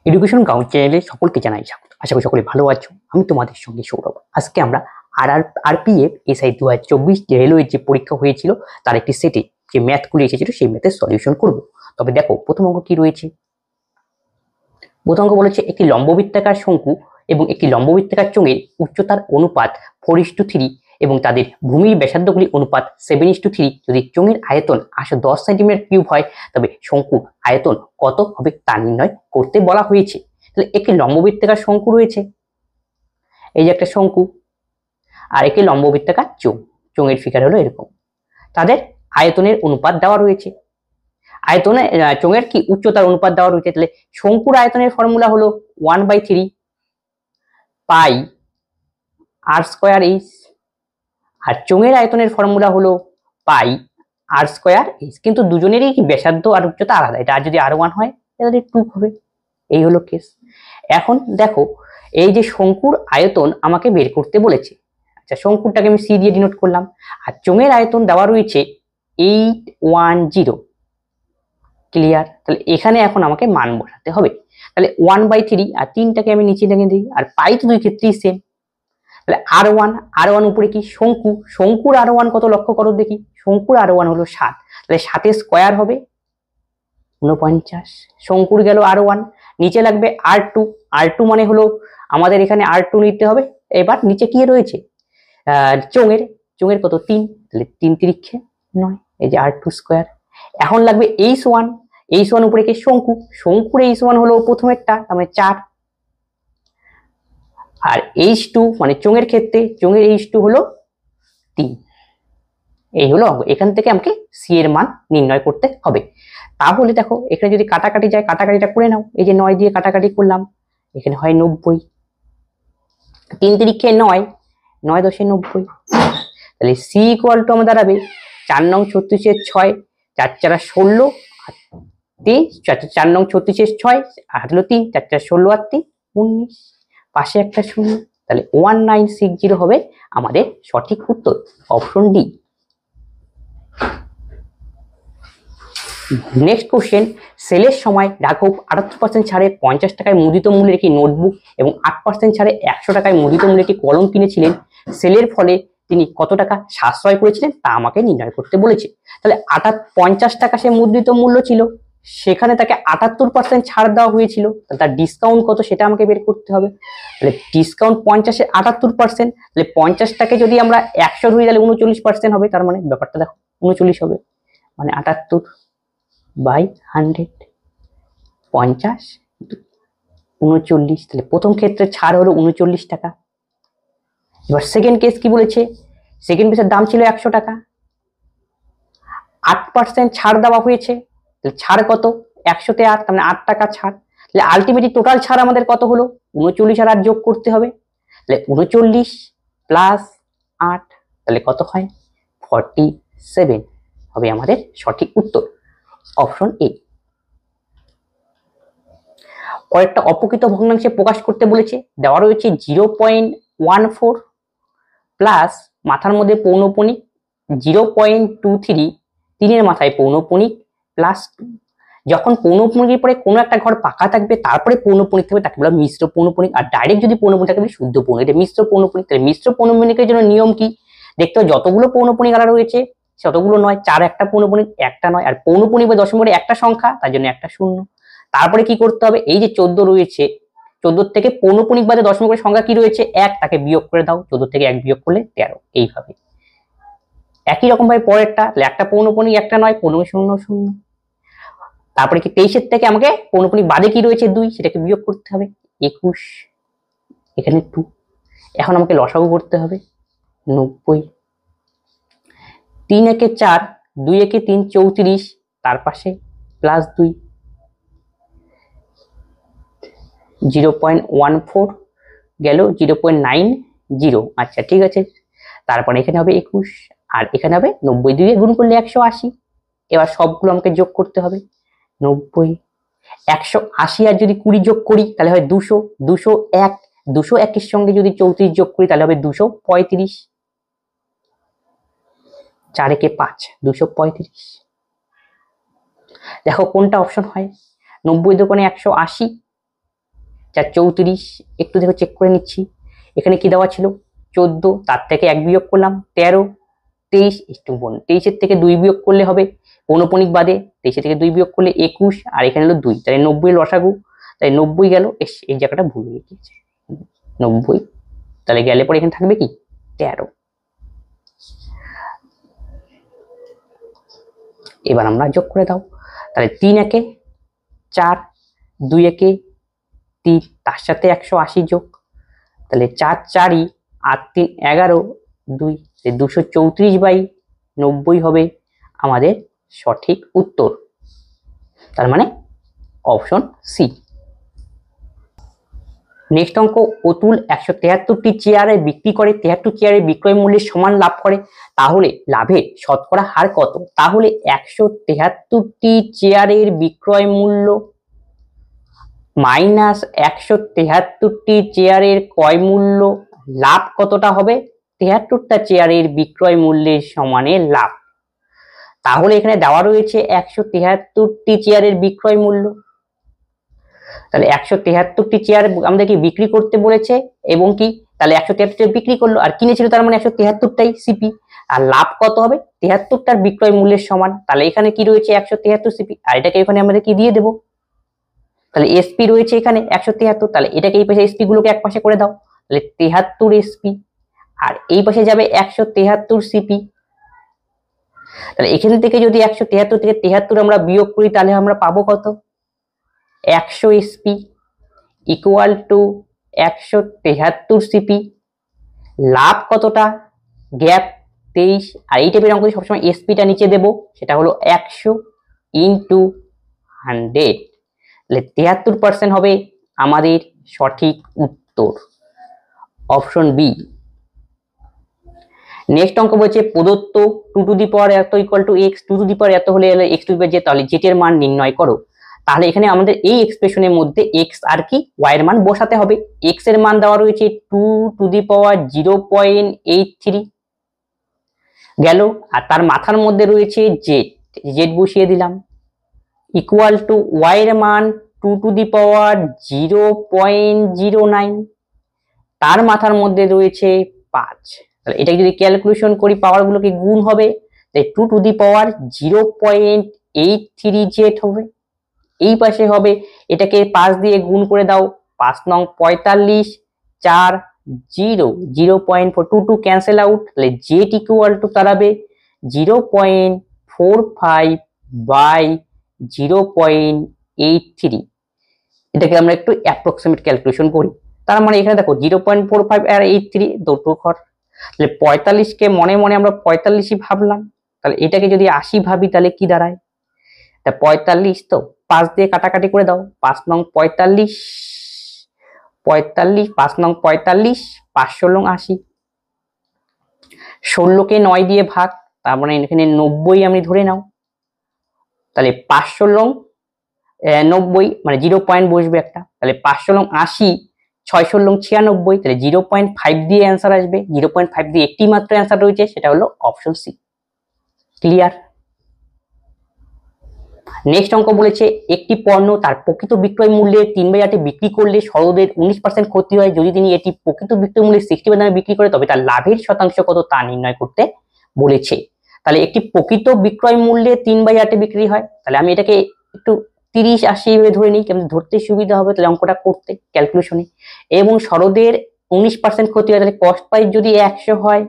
Education ground চ্যানেলে সকলকে জানাই স্বাগত। আশা করি সকলে ভালো আছো। আমি তোমাদের সঙ্গে সৌরভ। আজকে আমরা আরপিএফ এসআই 2024 রেলওয়ের যে পরীক্ষা হয়েছিল তার একটি সেটে যে ম্যাথগুলো এসেছিল সেই ম্যাথের সলিউশন করব। তবে দেখো প্রথম অঙ্ক কি রয়েছে। প্রথম অঙ্ক বলেছে একটি লম্ববৃত্তাকার শঙ্কু এবং একটি লম্ববৃত্তাকার চোঙের উচ্চতার অনুপাত 4:3 এবং তাদের ভূমির ব্যাসার্ধগুলি অনুপাত 7:3। যদি চোঙের আয়তন 10 সেন্টিমিটার কিউব হয় তবে শঙ্কুর আয়তন কত হবে তা নির্ণয় করতে বলা হয়েছে। তাহলে একটি লম্ববৃত্তাকার শঙ্কু রয়েছে, এই যে একটা শঙ্কু, আর একটি লম্ববৃত্তাকার চোঙের ফিগার হলো এরকম। তাদের আয়তনের অনুপাত দেওয়া রয়েছে, আয়তনে চোঙের কি উচ্চতার অনুপাত দেওয়া রয়েছে। তাহলে শঙ্কুর আয়তনের ফর্মুলা হলো 1/3 পাই আর স্কয়ার এইচ, আর চোঙের আয়তনের ফর্মুলা হলো পাই আর স্কয়ার এইচ। কিন্তু দুজনেরই কি ব্যাসার্ধ আর উচ্চতা আলাদা, এটা যদি r1 হয় তাহলে 2 হবে। এই হলো কেস। এখন দেখো এই যে শঙ্কুর আয়তন আমাকে বের করতে বলেছে। আচ্ছা, শঙ্কুরটাকে আমি সি দিয়ে ডিনোট করলাম, আর চোঙের আয়তন দেওয়া রয়েছে 810। ক্লিয়ার? তাহলে এখানে এখন আমাকে মান বসাতে হবে। তাহলে 1/3 আর 3টাকে আমি নিচে টেনে দিই, আর পাই তো দুই ক্ষেত্রেই সেম। তাহলে r1 উপরে কি শঙ্কু, শঙ্কুর r1 কত লক্ষ্য করো দেখি। শঙ্কুর r1 হলো 7, তাহলে 7 স্কয়ার হবে 49। শঙ্কুর গেল r1, নিচে লাগবে r2 মানে হলো আমাদের এখানে r2 নিতে হবে। এবার নিচে কি রয়েছে চোঙের কত 3, তাহলে 3 3 9, এই যে r2 স্কয়ার। এখন লাগবে h1 উপরে কি শঙ্কুর h1 হলো প্রথমেরটা, তার মানে 4, আর h2 মানে চোঙের ক্ষেত্রে চোঙের h2 হলো 3। এই হলো অঙ্ক। এখান থেকে আমাকে সি এর মান নির্ণয় করতে হবে। তাহলে দেখো এখানে যদি কাটাকাটি যায়, কাটাকাটিটা করে নাও। এই যে 9 দিয়ে কাটাকাটি করলাম, এখানে হয় 90, 3 3 9, 9 10 90। তাহলে সি ইকুয়াল টু আমার দাঁড়াবে 4 নং 36 6, 4 4 16 3, 4 নং 36 6 আর হলো 3, 4 4 16 আর 3 19, পাশে একটা শূন্য। তাহলে 1960 হবে আমাদের সঠিক উত্তর, অপশন ডি। নেক্সট কোশ্চেন, সেলের সময় রাঘব 78% ছাড়ে 50 টাকায় মুদ্রিত মূল্যের একটি নোটবুক এবং 8% ছাড়ে 100 টাকায় মুদ্রিত মূল্যের একটি কলম কিনেছিলেন। সেলের ফলে তিনি কত টাকা সাশ্রয় করেছিলেন তা আমাকে নির্ণয় করতে বলেছে। তাহলে 50 টাকা সে মুদ্রিত মূল্য ছিল, সেখানে তাকে 78% ছাড় দেওয়া হয়েছিল, তার ডিসকাউন্ট কত সেটা আমাকে বের করতে হবে। তাহলে ডিসকাউন্ট 50 এ 78%, তাহলে 50 টাকে যদি আমরা 100 ধরি তাহলে 39% হবে। তার মানে ব্যাপারটা দেখো 39 হবে, মানে 78/100, 50 39। তাহলে প্রথম ক্ষেত্রে ছাড় হলো 39 টাকা। এবার সেকেন্ড কেস কি বলেছে, সেকেন্ড পিসের দাম ছিল 100 টাকা, 8% ছাড় দেওয়া হয়েছে। তাহলে ছাড় কত, 100 তে 8, তার মানে 8 টাকা ছাড়। তাহলে আলটিমেটলি টোটাল ছাড় আমাদের কত হলো 39, আর 8 যোগ করতে হবে। তাহলে 39 প্লাস 8, তাহলে কত হয় 47 হবে আমাদের সঠিক উত্তর, অপশন এ। কয়েকটা অপ্রকৃত ভগ্নাংশে প্রকাশ করতে বলেছে। দেওয়া রয়েছে 0.14 প্লাস মাথার মধ্যে পৌনঃপুনিক 0.23, 3-এর মাথায় পৌনঃপুনিক প্লাস 2। যখন পৌনঃপুনিকের পরে কোনো একটা ঘর পাকা থাকবে তারপরে পৌনঃপুনিক থাকবে তাকে বলা মিশ্র পৌনঃপুনিক, আর ডাইরেক্ট যদি পৌনঃপুনিক থাকবে শুদ্ধ পৌনঃপুনিক, এটা মিশ্র পৌনঃপুনিক। তাহলে মিশ্র পৌনঃপুনিকের জন্য নিয়ম কি দেখতে হবে, যতগুলো পৌনঃপুনিক আলাদা রয়েছে ততগুলো নয়, 4 একটা পৌনঃপুনিক একটা নয়, আর পৌনঃপুনিক বা দশমিকের একটা সংখ্যা তার জন্য একটা শূন্য। তারপরে কি করতে হবে, এই যে 14 রয়েছে 14 থেকে পৌনঃপুনিক বাদে দশমিকের সংখ্যা কি রয়েছে 1, তাকে বিয়োগ করে দাও, 14 থেকে 1 বিয়োগ করলে 13। এইভাবে একই রকম ভাবে পরেরটা, একটা পৌনঃপুনিক একটা নয়, 15 0 0। তারপরে কি 23-এর থেকে আমাকে পৌনঃপুনিক বাদে কি রয়েছে 2, সেটাকে বিয়োগ করতে হবে 21, এখানে 2। এখন আমাকে লসাগু করতে হবে 90, 3 একে 4, 2 একে 3 34, তার পাশে প্লাস 2, 0.14 গেল 0.90। আচ্ছা ঠিক আছে, তারপরে এখানে হবে 21, আর এখানে হবে 90, 2 গুণ করলে 180। এবার সবগুলো আমাকে যোগ করতে হবে 90, 180 আর যদি 20 যোগ করি তাহলে হয় 200, 201, 201 এর সঙ্গে যদি 34 যোগ করি তাহলে হবে 235, 4 একে 5, 235। দেখো কোনটা অপশন হয়, 90 দোকানে 180, 4 34, একটু দেখো চেক করে নিচ্ছি। এখানে কি দেওয়া ছিল 14, তার থেকে 1 বিয়োগ করলাম 13, 23 একটু 23 থেকে 2 বিয়োগ করলে হবে পৌনঃপুনিক বাদে, 23 থেকে 2 বিয়োগ করলে 21, আর এখানে হলো 2, তাহলে 90 লসাগু, তাই 90 গেল। এই জায়গাটা ভুল হয়ে গিয়েছে, 90, তাহলে গেলে পরে এখানে থাকবে কি 13। এবার আমরা যোগ করে দাও, তাহলে 3 একে 4, 2 একে 3, তার সাথে 180 যোগ, তাহলে 4 4ই 8 3 11, 2 234/90 হবে আমাদের সঠিক উত্তর, তার মানে অপশন সি। নেক্সট অঙ্ক, অতুল 173টি চেয়ারে বিক্রি করে 73 চেয়ারের বিক্রয় মূল্যের সমান লাভ করে, তাহলে লাভের শতকরা হার কত? তাহলে 173টি চেয়ারের বিক্রয় মূল্য মাইনাস 173টি চেয়ারের ক্রয় মূল্য, লাভ কতটা হবে? 73টা চেয়ারের বিক্রয় মূল্যের সমানে লাভ। তাহলে এখানে দেওয়া রয়েছে 173টি চেয়ারের বিক্রয় মূল্য, তাহলে 173টি চেয়ার আমাদেরকে বিক্রি করতে বলেছে এবং কি তাহলে 173টা বিক্রি করলো আর কিনেছিল, তার মানে 173টাই সিপি, আর লাভ কত হবে? 73টার বিক্রয় মূল্যের সমান। তাহলে এখানে কি রয়েছে 173 সিপি, আর এটাকে এখানে আমাদের কি দিয়ে দেবো, তাহলে এসপি রয়েছে এখানে 173, তাহলে এটাকে এই পাশে এসপি গুলোকে এক পাশে করে দাও, তাহলে 73 এসপি, আর এই পাশে যাবে 173 সিপি। তাহলে এখান থেকে যদি 173 থেকে 73 আমরা বিয়োগ করি তাহলে আমরা পাবো কত? 100 এসপি ইকুয়াল টু 173 সিপি। লাভ কতটা? গ্যাপ 23, আর এই টাইপের অঙ্ক সবসময় এসপিটা নিচে দেব, সেটা হলো 100 ইন্টু 100, তাহলে 73% হবে আমাদের সঠিক উত্তর, অপশন বি। নেক্সট অঙ্ক বলছে প্রদত্ত 2 টু দি পাওয়ার এত equal to x, 2 to the power এত হলে x to the power z, তাহলে z এর মান নির্ণয় করো। তাহলে এখানে আমাদের এই এক্সপ্রেশনের মধ্যে x আর কি y এর মান বসাতে হবে। x এর মান দেওয়া রয়েছে 2 টু দি পাওয়ার 0.83 গেল, আর তার মাথার মধ্যে রয়েছে z বসিয়ে দিলাম, ইকুয়াল টু y এর মান 2 টু দি পাওয়ার 0.09, তার মাথার মধ্যে রয়েছে 5। তাহলে এটা যদি ক্যালকুলেশন করি পাওয়ার গুলোকে গুণ হবে, তাই 2 টু দি পাওয়ার 0.83 z হবে। এই পাশে হবে, এটাকে 5 দিয়ে গুণ করে দাও, 5 নং 45, 4 0, 0.422 ক্যান্সেল আউট, তাহলে z ইকুয়াল টু দাঁড়াবে 0.45 বাই 0.83। এটাকে আমরা একটু অ্যাপ্রক্সিমেট ক্যালকুলেশন করি, তার মানে এখানে দেখো 0.45 আর 83 দুটো ঘর, তাহলে 45কে মনে মনে আমরা 45ই ভাবলাম, তাহলে এটাকে যদি 80 ভাবি তাহলে কি দাঁড়ায়? তা 45 তো 5 দিয়ে কাটাকাটি করে দাও, 5 নং 45, 5 নং 45, 5 নং 80, 16কে 9 দিয়ে ভাগ, তার মানে এখানে 90 আমি ধরে নাও, তাহলে 5 নং 90 মানে 0 পয়েন্ট বসবে একটা, তাহলে 5 নং 80, 6 নং 96, তাহলে 0.5 দিয়ে অ্যান্সার আসবে, 0.5 দিয়ে একটি মাত্র অ্যান্সার রয়েছে, সেটা হলো অপশন সি। ক্লিয়ার? নেক্সট অঙ্ক বলেছে একটি পণ্য তার প্রকৃত বিক্রয় মূল্যে 3/8 বিক্রি করলে সরদের 19% ক্ষতি হয়, যদি তিনি এটি প্রকৃত বিক্রয় মূল্যে 60 দামে বিক্রি করে তবে তার লাভের শতাংশ কত তা নির্ণয় করতে বলেছে। তাহলে একটি প্রকৃত বিক্রয় মূল্যে 3/8 বিক্রি হয়, তাহলে আমি এটাকে একটু 30 80 ভাবে ধরে নিই, কেমন ধরতে সুবিধা হবে তাহলে অঙ্কটা করতে ক্যালকুলেশনে, এবং সরদের 19% ক্ষতি হয়, তাহলে কস্ট প্রাইস যদি 100 হয়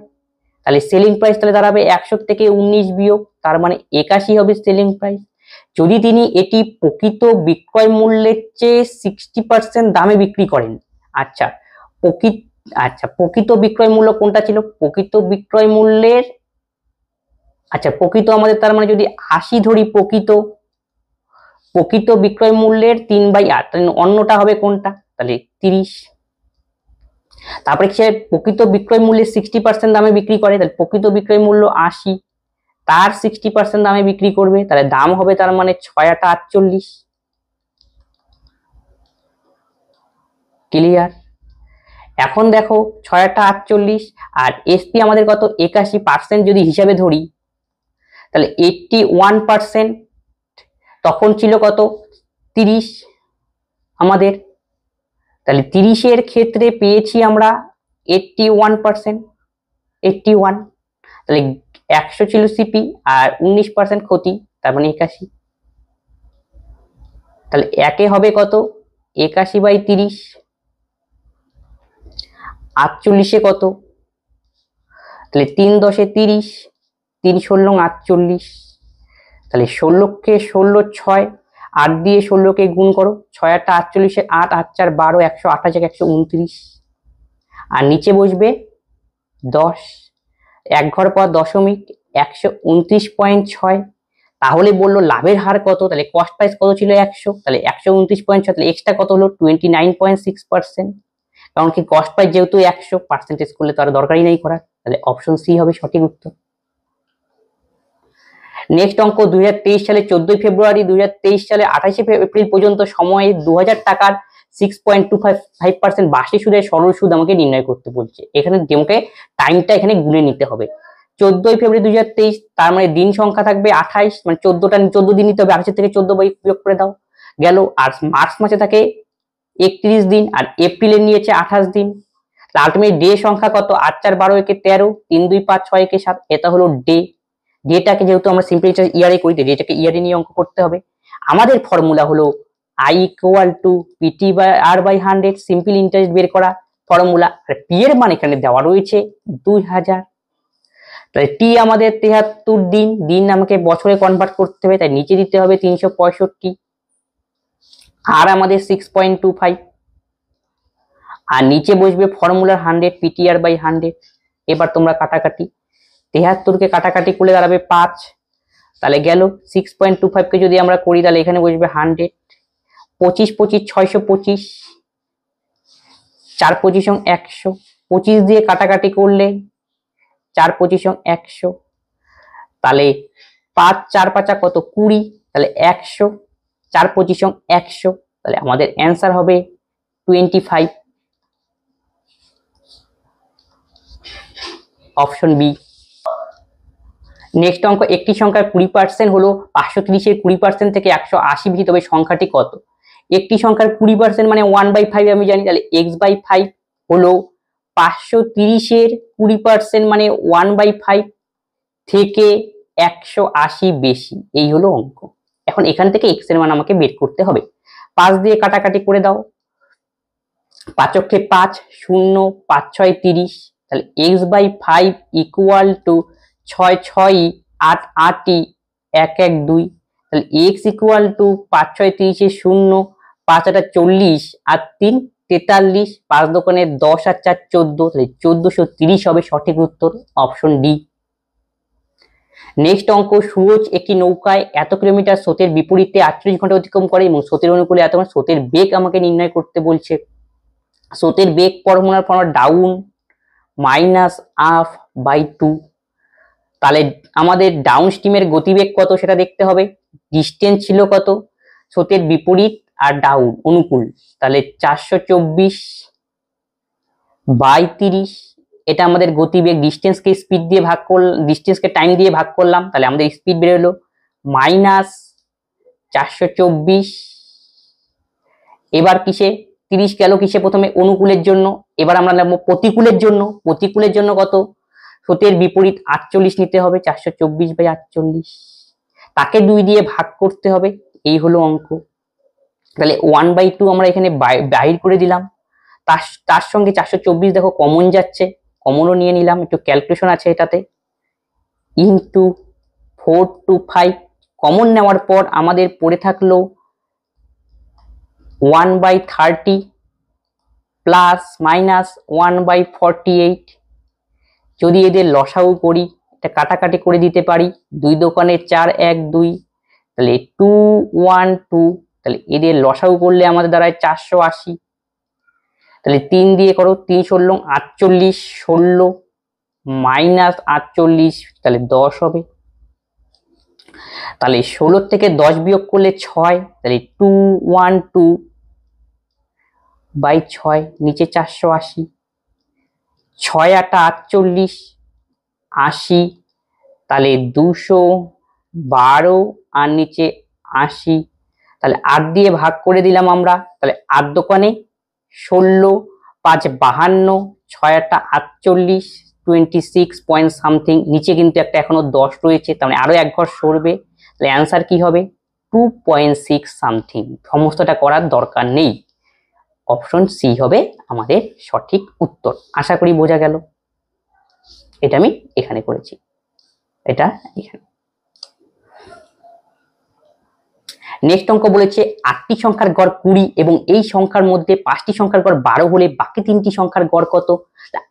তাহলে সেলিং প্রাইস তাহলে দাঁড়াবে 100 থেকে 19 বিয়োগ, তার মানে 81 হবে সেলিং প্রাইস। যদি তিনি এটি প্রকৃত বিক্রয় মূল্যের চেয়ে 60% দামে বিক্রি করেন, প্রকৃত বিক্রয় মূল্য কোনটা ছিল? প্রকৃত বিক্রয় মূল্যের প্রকৃত আমাদের তার মানে যদি 80 ধরি, প্রকৃত বিক্রয় মূল্যের 3/8, তাহলে অন্যটা হবে কোনটা? তাহলে 30। তারপরে কি প্রকৃত বিক্রয় মূল্যের 60% দামে বিক্রি করে, তাহলে প্রকৃত বিক্রয় মূল্য 80, তার 60% দামে বিক্রি করবে, তাহলে দাম হবে তার মানে 6/8 48। ক্লিয়ার? এখন দেখো 6/8 আর এসপি আমাদের কত? 81% যদি হিসাবে ধরি তাহলে 81% তখন ছিল কত? 30 আমাদের, তাহলে 30-এর ক্ষেত্রে পেয়েছি আমরা 81%, 81। তাহলে 100 ছিল সিপি আর 19% ক্ষতি, তার মানে 81। তাহলে একে হবে কত, 81/30। 48-এ কত, তাহলে 3 10 30, 3 16 48। তাহলে 16কে 16 6, 8 দিয়ে 16কে গুণ করো, 6 8 48, 8 8 4 12, 128 129। আর নিচে বসবে 10, এক ঘর পর দশমিক, 129.6। তাহলে বললো লাভের হার কত, তাহলে কস্ট প্রাইস কত ছিল 100, তাহলে 129.6, তাহলে এক্সট্রা কত হলো 29.6%। কারণ কি কস্ট প্রাইস যেহেতু 100, পার্সেন্টেজ করলে তো আর দরকারই নেই করার, তাহলে অপশন সি হবে সঠিক উত্তর। নেক্সট অঙ্ক, 2023 সালে 14 ফেব্রুয়ারি 2023 সালে 28 এপ্রিল পর্যন্ত সময়ে 2000 টাকার 6.25% বার্ষিক সুদের সরল সুদ আমাকে নির্ণয় করতে বলছে। এখানে আমাকে টাইমটা এখানে গুনে নিতে হবে। 14 ফেব্রুয়ারি 2023, তার মানে দিন সংখ্যা থাকবে 28, মানে 14 দিন নিতে হবে, 28 থেকে 14 বিয়োগ করে দাও গেল। আর মার্চ মাসে থাকে 31 দিন, আর এপ্রিলে নিয়েছে 28 দিন। আলটিমেট ডে সংখ্যা কত, 8 4 12 একে 13, 3 2 5 6 একে 7, এটা হলো ডে। ডেটাকে যেহেতু আমরা সিম্পল ইন্টারেস্ট ইয়ারে করি, ডেটাকে ইয়ারে নিয়ে অঙ্ক করতে হবে। আমাদের ফর্মুলা হলো I equal to PT by R by 100, simple interest বের করা ফর্মুলা। আর পি এর মান এখানে দেওয়া রয়েছে 2000। তাহলে টি আমাদের 73 দিন, দিন আমাকে বছরে কনভার্ট করতে হবে, তাই নিচে দিতে হবে 365। আর আমাদের 6.25, আর নিচে বসবে ফর্মুলার 100, পিটিআর বাই 100। এবার তোমরা কাটাকাটি, 73কে কাটাকাটি করলে দাঁড়াবে 5, তাহলে গেল। 6.25 কে যদি আমরা করি তাহলে এখানে বসবে 100, 25 25 625, 4 25 100, 25 দিয়ে কাটাকাটি করলে 4 25 100, তাহলে 5 4 5 কত 20, তাহলে 100, 4 25 100, তাহলে আমাদের অ্যান্সার হবে 25, অপশন বি। নেক্সট অঙ্ক, একটি সংখ্যার 20% হলো 530-এর 20% থেকে 180 বেশি, তবে সংখ্যাটি কত? একটি সংখ্যার 20% মানে 1/5 আমি জানি, তাহলে x/5 হলো 530-এর 20% মানে 1/5 থেকে 180 বেশি, এই হলো অঙ্ক। এখন এখান থেকে x এর মান আমাকে বের করতে হবে। 5 দিয়ে কাটাকাটি করে দাও, 5 অক্ষে 5, 0 5 6 30, তাহলে x/5 ইকুয়াল টু 6 6 8 8 1 1 2, তাহলে x ইকুয়াল টু 5 6 30 0, 5 8 40 আর 3 43, 5 দোকানে 10 আর 4 14, তাহলে 1430 হবে সঠিক উত্তর, অপশন ডি। নেক্সট অঙ্ক, সুরজ একটি নৌকায় এত কিলোমিটার স্রোতের বিপরীতে 48 ঘন্টা অতিক্রম করে এবং স্রোতের অনুকূলে এত, স্রোতের বেগ আমাকে নির্ণয় করতে বলছে। স্রোতের বেগ formula down minus up by 2। তাহলে আমাদের ডাউন স্ট্রিমের গতিবেগ কত সেটা দেখতে হবে। ডিস্টেন্স ছিল কত, স্রোতের বিপরীত আর ডাউন অনুকূল, তাহলে 424/30, এটা আমাদের গতিবেগ। ডিস্টেন্সকে স্পিড দিয়ে ভাগ করলাম, ডিস্টেন্সকে টাইম দিয়ে ভাগ করলাম, তাহলে আমাদের স্পিড বের হলো মাইনাস 424। এবার কিসে 30 গেল, কিসে প্রথমে অনুকূলের জন্য, এবার আমরা নেব প্রতিকূলের জন্য। প্রতিকূলের জন্য কত, স্রোতের বিপরীত 48 নিতে হবে, 424/48, তাকে 2 দিয়ে ভাগ করতে হবে, এই হলো অঙ্ক। তাহলে 1/2 আমরা এখানে বাহির করে দিলাম, তার সঙ্গে 424 দেখো কমন যাচ্ছে, কমনও নিয়ে নিলাম, একটু ক্যালকুলেশন আছে এটাতে, ইনটু 4 to 5। কমন নেওয়ার পর আমাদের পড়ে থাকলো 1/30 প্লাস মাইনাস 1/48। যদি এদের লসাগু করি, এটা কাটাকাটি করে দিতে পারি, 2 দোকানে 4 1 2, তাহলে 2 1 2, তাহলে এদের লসাগু করলে আমাদের দাঁড়ায় 480। তাহলে 3 দিয়ে করো, 3 16 48, 16 মাইনাস 48, তাহলে 10 হবে। তাহলে 16 থেকে 10 বিয়োগ করলে 6, তাহলে 212/6, নিচে 480, 6 8 48 80, তাহলে 212 আর নিচে 80, তাহলে 8 দিয়ে ভাগ করে দিলাম আমরা, তাহলে 8 দোকানে 16, 5 52, 6 48, 26 পয়েন্ট সামথিং, নিচে কিন্তু একটা এখনো 10 রয়েছে, তার মানে আরো এক ঘর সরবে। তাহলে অ্যান্সার কি হবে 2.6 সামথিং। সমস্তটা করার দরকার নেই, অপশন সি হবে আমাদের সঠিক উত্তর। আশা করি বোঝা গেল। এটা আমি এখানে করেছি, এটা এখানে। নেক্সট অঙ্ক বলেছে 8টি সংখ্যার গড় 20 এবং এই সংখ্যার মধ্যে 5টি সংখ্যার গড় 12 হলে বাকি 3টি সংখ্যার গড় কত?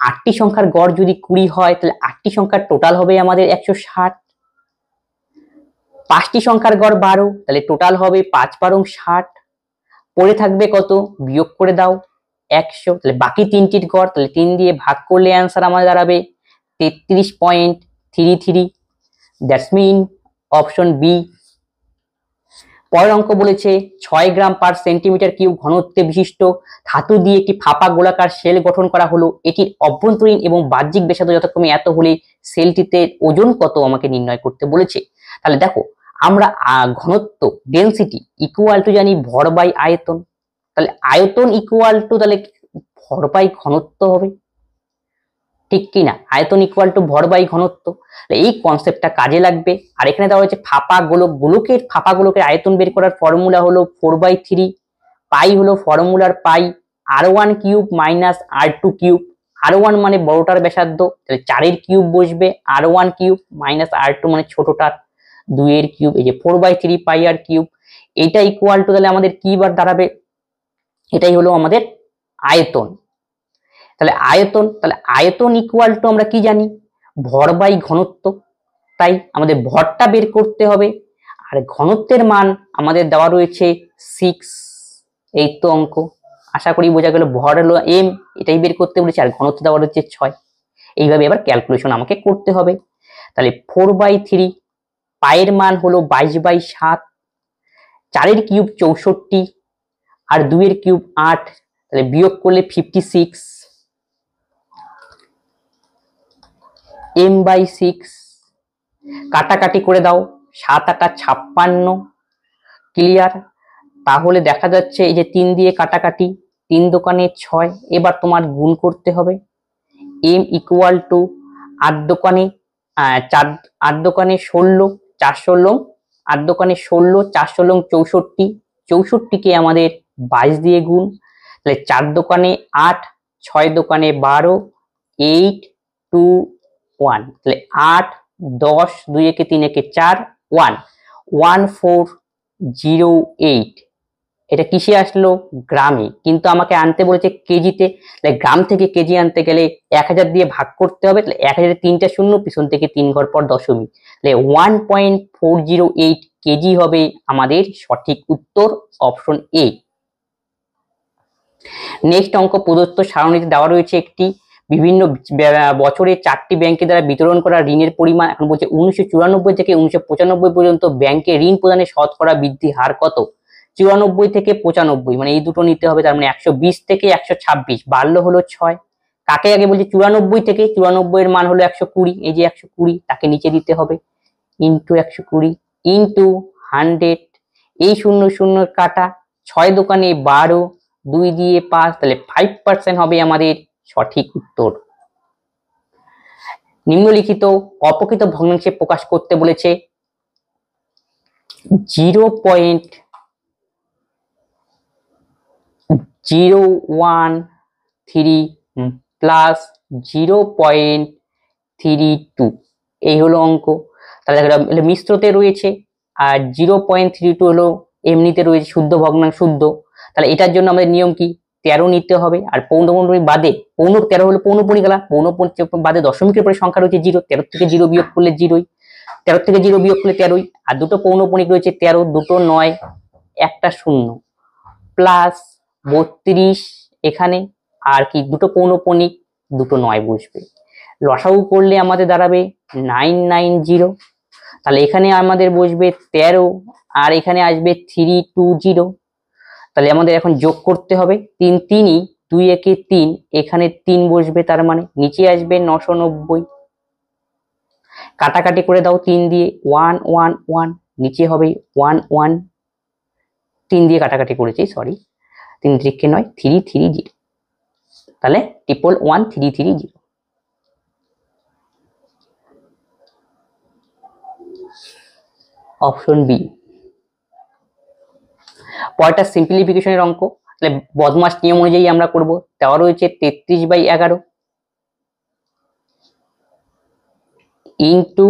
8টি সংখ্যার গড় যদি 20 হয় তাহলে 8টি সংখ্যার টোটাল হবে আমাদের 160। 5টি সংখ্যার গড় 12, তাহলে টোটাল হবে 5 12 60। পড়ে থাকবে কত? বিয়োগ করে দাও 100। তাহলে বাকি 3টির গড়, তাহলে 3 দিয়ে ভাগ করলে অ্যান্সার আমাদের দাঁড়াবে 33.33। That's mean option B. পরের অঙ্ক বলেছে 6 গ্রাম পার সেন্টিমিটার কিউব ঘনত্বে বিশিষ্ট ধাতু দিয়ে একটি ফাঁপা গোলাকার সেল গঠন করা হলো। এটির অভ্যন্তরীণ এবং বাহ্যিক ব্যাসার্ধ যথাক্রমে এত হলে সেলটিতে ওজন কত আমাকে নির্ণয় করতে বলেছে। তাহলে দেখো, আমরা ঘনত্ব ডেনসিটি ইকুয়াল টু জানি ভর বাই আয়তন, তাহলে আয়তন ইকুয়াল টু তাহলে ভর বাই ঘনত্ব হবে, ঠিক কি না? আয়তন ইকুয়াল টু ভর বাই ঘনত্ব, এই কনসেপ্টটা কাজে লাগবে। আর এখানে দেওয়া হয়েছে ফাঁপা গোলক, ফাঁপা গোলকের আয়তন বের করার ফর্মুলা হলো 4/3, পাই হলো ফর্মুলার পাই, r1 cube minus r2 cube. r1 মানে বড়টার ব্যাসার্ধ, তাহলে 4 এর কিউব বসবে, r1 কিউব মাইনাস r2 মানে ছোটটার 2 এর কিউব, এই যে 4/3 পাই আর কিউব। এটা ইকুয়াল টু তাহলে আমাদের কি বার দাঁড়াবে? এটাই হলো আমাদের আয়তন। তাহলে আয়তন ইকুয়াল টু আমরা কি জানি? ভর বাই ঘনত্ব। তাই আমাদের ভরটা বের করতে হবে, আর ঘনত্বের মান আমাদের দেওয়া রয়েছে 6। এই তো অঙ্ক, আশা করি বোঝা গেল। ভর হলো m, এটাই বের করতে বলেছে, আর ঘনত্ব দেওয়া রয়েছে 6। এইভাবে এবার ক্যালকুলেশন আমাকে করতে হবে। তাহলে 4/3, পায়ের মান হলো 22/7, 4 এর কিউব 64 আর 2 এর কিউব 8, তাহলে বিয়োগ করলে 56, m/6। কাটাকাটি করে দাও, 7 8 56, ক্লিয়ার? তাহলে দেখা যাচ্ছে এই যে 3 দিয়ে কাটাকাটি, 3 দোকানে 6। এবার তোমার গুণ করতে হবে, m ইকুয়াল টু 8 দোকানে 16, 4 16, 8 দোকানে 16, 4 16 64, 64 কে আমাদের 22 দিয়ে গুণ, তাহলে 4 দোকানে 8, 6 দোকানে 12, 8 2 1, তাহলে 8 10, 2 একে 3 একে 4, 1 1408। এটা কিসে আসলো? গ্রামে, কিন্তু আমাকে আনতে বলেছে কেজিতে। তাহলে গ্রাম থেকে কেজি আনতে গেলে 1000 দিয়ে ভাগ করতে হবে, তাহলে 1000 এর 3টা শূন্য, পিছন থেকে 3 ঘর পর দশমিক, তাহলে 1.408 কেজি হবে আমাদের সঠিক উত্তর, অপশন এ। নেক্সট অঙ্ক প্রদত্ত সারণীতে দেওয়া রয়েছে একটি বিভিন্ন বছরে 4টি ব্যাংকের দ্বারা বিতরণ করা ঋণের পরিমাণ। এখন বলছে 1994 থেকে 1995 পর্যন্ত ব্যাংকে ঋণ প্রদানের শতকরা বৃদ্ধি হার কত? 94 থেকে 95, মানে এই দুটো নিতে হবে, তার মানে 120 থেকে 126, বাড়লো হলো 6। কাকে আগে বলছে? 94 থেকে, 94 এর মান হলো 120, এই যে 120, তাকে নিচে দিতে হবে, ইন্টু 120 ইন্টু 100, এই 0 0 কাটা, 6 দোকানে 12, 2 দিয়ে 5, তাহলে 5% হবে আমাদের সঠিক উত্তর। নিম্নলিখিত অপ্রকৃত ভগ্নাংশে প্রকাশ করতে বলেছে 0.013 প্লাস 0.32, এই হলো অঙ্ক। তাহলে মিশ্রতে রয়েছে, আর 0.32 হলো এমনিতে রয়েছে শুদ্ধ ভগ্নাংশ শুদ্ধ। তাহলে এটার জন্য আমাদের নিয়ম কি? 13 নিতে হবে, আর পৌনঃপুনিক বাদে 13 হলো পৌনঃপুনিকলা, পৌনঃপুনিক বাদে দশমিকের পরে সংখ্যা রয়েছে 0, 13 থেকে 0 বিয়োগ করলে 0, 13 থেকে 0 বিয়োগ করলে 13, আর দুটো পৌনঃপুনিক রয়েছে 13, দুটো 9, একটা 0, প্লাস 32 এখানে, আর কি দুটো পৌনঃপুনিক, দুটো 9 বসবে। লসাগু করলে আমাদের দাঁড়াবে 990, তাহলে এখানে আমাদের বসবে 13, আর এখানে আসবে 320। তাহলে আমাদের এখন যোগ করতে হবে, 3 3, 2 একে 3, এখানে 3 বসবে, তার মানে নিচে আসবে 990। কাটাকাটি করে দাও 3 দিয়ে, 1 1 1, নিচে হবে 1 1, 3 দিয়ে কাটাকাটি করেছি, সরি, 3 3 9, 3 3 0। তাহলে 111330। Option B. পরেরটা সিম্পলিফিকেশনের অঙ্ক, তাহলে বদমাস নিয়ম অনুযায়ী আমরা করব। দেওয়া রয়েছে 33/11 ইন্টু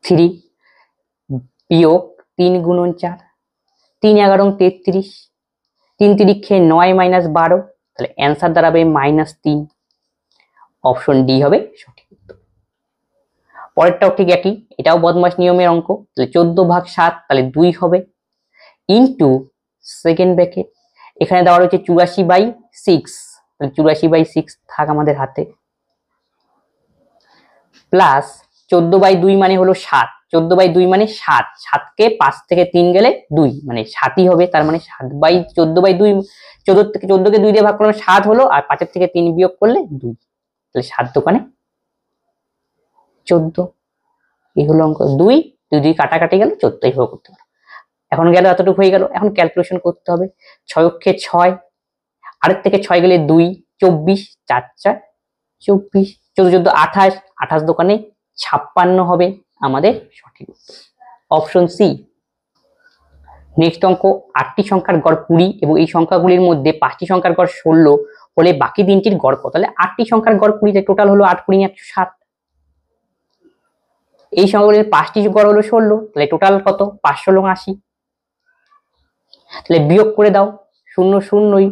3 বিয়োগ 3 গুণন 4, 3 11 33, 3 তিরিক্ষে 9 - 12, তাহলে অ্যান্সার দাঁড়াবে -3। অপশন ডি হবে সঠিক উত্তর। পরেরটাও ঠিক একই, এটাও বদমাস নিয়মের অঙ্ক, তাহলে 14/7, তাহলে 2 হবে, ইন্টু সেকেন্ড ব্র্যাকেট এখানে দেওয়া রয়েছে 84/6, তাহলে 84/6 থাক আমাদের হাতে, প্লাস 14/2 মানে হলো 7, 14/2 মানে 7, 7কে 5 থেকে 3 গেলে 2 মানে 7ই হবে, তার মানে 14/2, 14কে 2 দিয়ে ভাগ করলে 7 হলো, আর 5 থেকে 3 বিয়োগ করলে 2, তাহলে 7 দোকানে 14। এই হলো অঙ্ক। 2 2 কাটাকাটি গেল, 14 এইভাবে করতে পারো। এখন গেল এতটুকু হয়ে গেল, এখন ক্যালকুলেশন করতে হবে। 6 অক্ষে 6, আরের থেকে 6 গেলে 2, 24, 4 4 24, 14 14 28, 28 দোকানে 56 হবে আমাদের সঠিক উত্তর। Option C. নেক্সট অঙ্ক, 8টি সংখ্যার গড় 20 এবং এই সংখ্যাগুলির মধ্যে 5টি সংখ্যার গড় 16 হলে বাকি 3টির গড় কত? তাহলে 8টি সংখ্যার গড় 20, টোটাল হলো 8 × 20 160। এই সংখ্যাগুলির 5টি গড় হলো 16, তাহলে টোটাল কত? 5 16 80। তাহলে বিয়োগ করে দাও, 0 0,